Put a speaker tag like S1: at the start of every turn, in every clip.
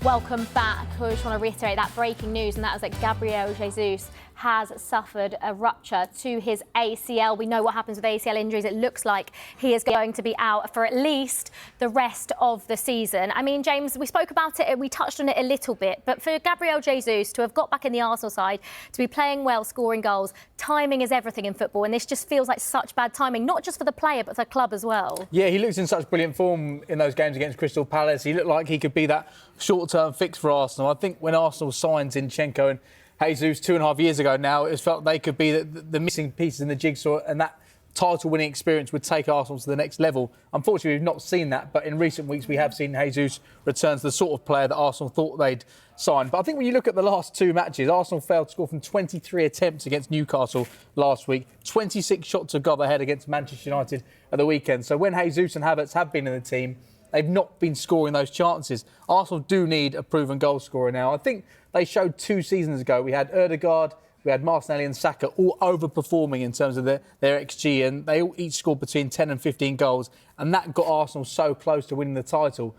S1: Welcome back. I just want to reiterate that breaking news, and that was that Gabriel Jesus has suffered a rupture to his ACL. We know what happens with ACL injuries. It looks like he is going to be out for at least the rest of the season. I mean, James, we spoke about it, we touched on it a little bit, but for Gabriel Jesus to have got back in the Arsenal side, to be playing well, scoring goals, timing is everything in football, and this just feels like such bad timing, not just for the player, but for the club as well. Yeah, he looks in such brilliant form in those games against Crystal Palace. He looked like he could be that short-term fix for Arsenal. I think when Arsenal signed Zinchenko and Jesus 2.5 years ago now, it felt they could be the missing pieces in the jigsaw, and that title-winning experience would take Arsenal to the next level. Unfortunately, we've not seen that, but in recent weeks we have seen Jesus return to the sort of player that Arsenal thought they'd sign. But I think when you look at the last two matches, Arsenal failed to score from 23 attempts against Newcastle last week, 26 shots to go ahead against Manchester United at the weekend. So when Jesus and Havertz have been in the team, they've not been scoring those chances. Arsenal do need a proven goal scorer now. I think they showed 2 seasons ago. We had Ødegaard, we had Martinelli and Saka all overperforming in terms of their XG, and they all each scored between 10 and 15 goals, and that got Arsenal so close to winning the title.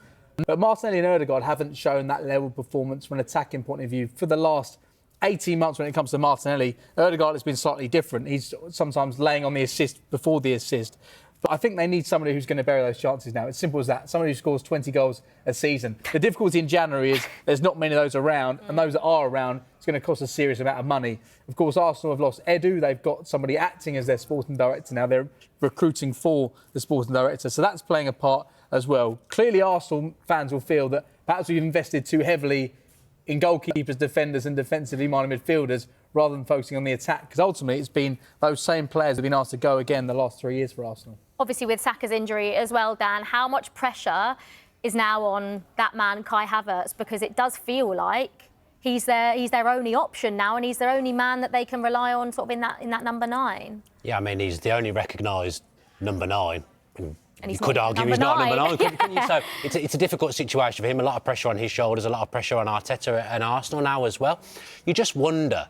S1: But Martinelli and Ødegaard haven't shown that level of performance from an attacking point of view for the last 18 months when it comes to Martinelli. Ødegaard has been slightly different. He's sometimes laying on the assist before the assist. But I think they need somebody who's going to bury those chances now. It's simple as that. Somebody who scores 20 goals a season. The difficulty in January is there's not many of those around, and those that are around, it's going to cost a serious amount of money. Of course, Arsenal have lost Edu. They've got somebody acting as their sporting director now. They're recruiting for the sporting director. So that's playing a part as well. Clearly, Arsenal fans will feel that perhaps we've invested too heavily in goalkeepers, defenders and defensively minded midfielders rather than focusing on the attack, because ultimately it's been those same players who have been asked to go again the last 3 years for Arsenal. Obviously with Saka's injury as well, Dan, how much pressure is now on that man Kai Havertz, because it does feel like he's their only option now, and he's their only man that they can rely on sort of in that number 9.
S2: Yeah, I mean, he's the only recognised number 9.
S1: And
S2: you could argue he's not number 9, couldn't you? So it's a difficult situation for him, a lot of pressure on his shoulders, a lot of pressure on Arteta and Arsenal now as well. You just wonder,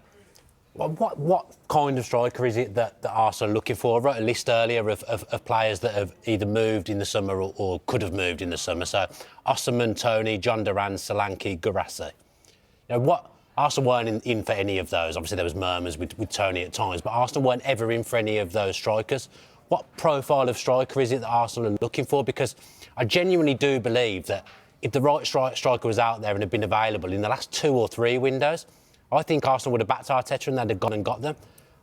S2: what kind of striker is it that Arsenal are looking for? I wrote a list earlier of players that have either moved in the summer or could have moved in the summer. So Osimhen, Tony, John Duran, Solanke, Guirassy. What Arsenal weren't in for any of those. Obviously, there was murmurs with Tony at times, but Arsenal weren't ever in for any of those strikers. What profile of striker is it that Arsenal are looking for? Because I genuinely do believe that if the right striker was out there and had been available in the last 2 or 3 windows, I think Arsenal would have backed Arteta and they'd have gone and got them.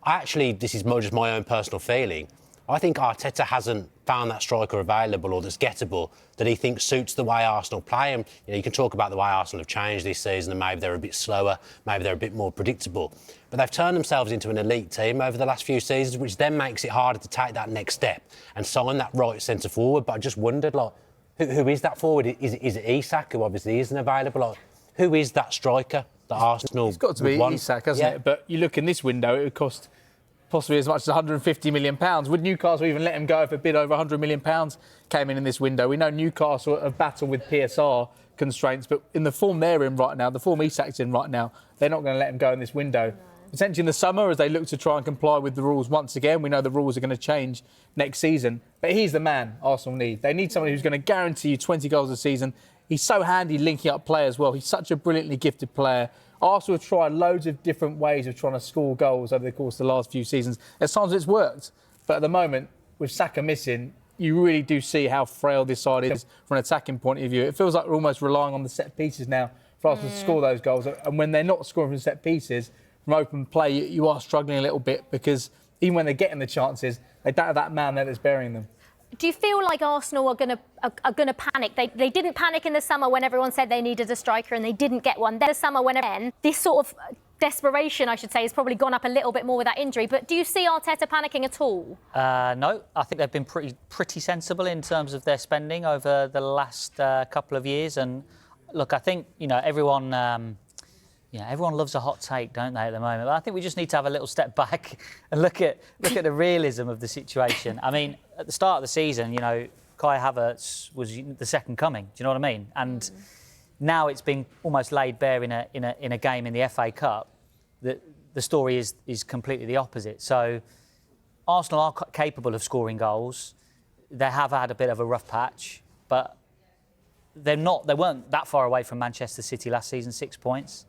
S2: This is just my own personal feeling. I think Arteta hasn't found that striker available or that's gettable that he thinks suits the way Arsenal play. And you can talk about the way Arsenal have changed this season, and maybe they're a bit slower, maybe they're a bit more predictable. But they've turned themselves into an elite team over the last few seasons, which then makes it harder to take that next step and sign that right centre forward. But I just wondered, who is that forward? Is it Isak, who obviously isn't available? Who is that striker that Arsenal
S3: It's got to be Isak, hasn't it? But you look in this window, it would cost possibly as much as £150 million. Would Newcastle even let him go if a bid over £100 million came in this window? We know Newcastle have battled with PSR constraints, but in the form they're in right now, the form Isak's in right now, they're not going to let him go in this window. No. Potentially in the summer, as they look to try and comply with the rules once again. We know the rules are going to change next season, but he's the man Arsenal need. They need someone who's going to guarantee you 20 goals a season. He's so handy linking up play as well. He's such a brilliantly gifted player. Arsenal have tried loads of different ways of trying to score goals over the course of the last few seasons. At times it's worked, but at the moment, with Saka missing, you really do see how frail this side is from an attacking point of view. It feels like we're almost relying on the set pieces now for Arsenal to score those goals. And when they're not scoring from set pieces, from open play, you are struggling a little bit, because even when they're getting the chances, they don't have that man there that's burying them.
S1: Do you feel like Arsenal are going to panic? They didn't panic in the summer when everyone said they needed a striker and they didn't get one. Then the summer when this sort of desperation, I should say, has probably gone up a little bit more with that injury. But do you see Arteta panicking at all?
S4: No, I think they've been pretty sensible in terms of their spending over the last couple of years. And look, I think everyone loves a hot take, don't they, at the moment? But I think we just need to have a little step back and look at the realism of the situation. I mean, at the start of the season, Kai Havertz was the second coming. Do you know what I mean? And now it's been almost laid bare in a game in the FA Cup that the story is completely the opposite. So Arsenal are capable of scoring goals. They have had a bit of a rough patch, but they weren't that far away from Manchester City last season, 6 points.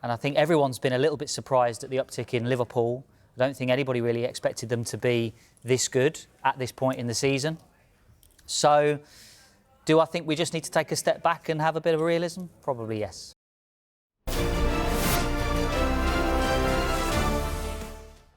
S4: And I think everyone's been a little bit surprised at the uptick in Liverpool. I don't think anybody really expected them to be this good at this point in the season. So, do I think we just need to take a step back and have a bit of realism? Probably yes.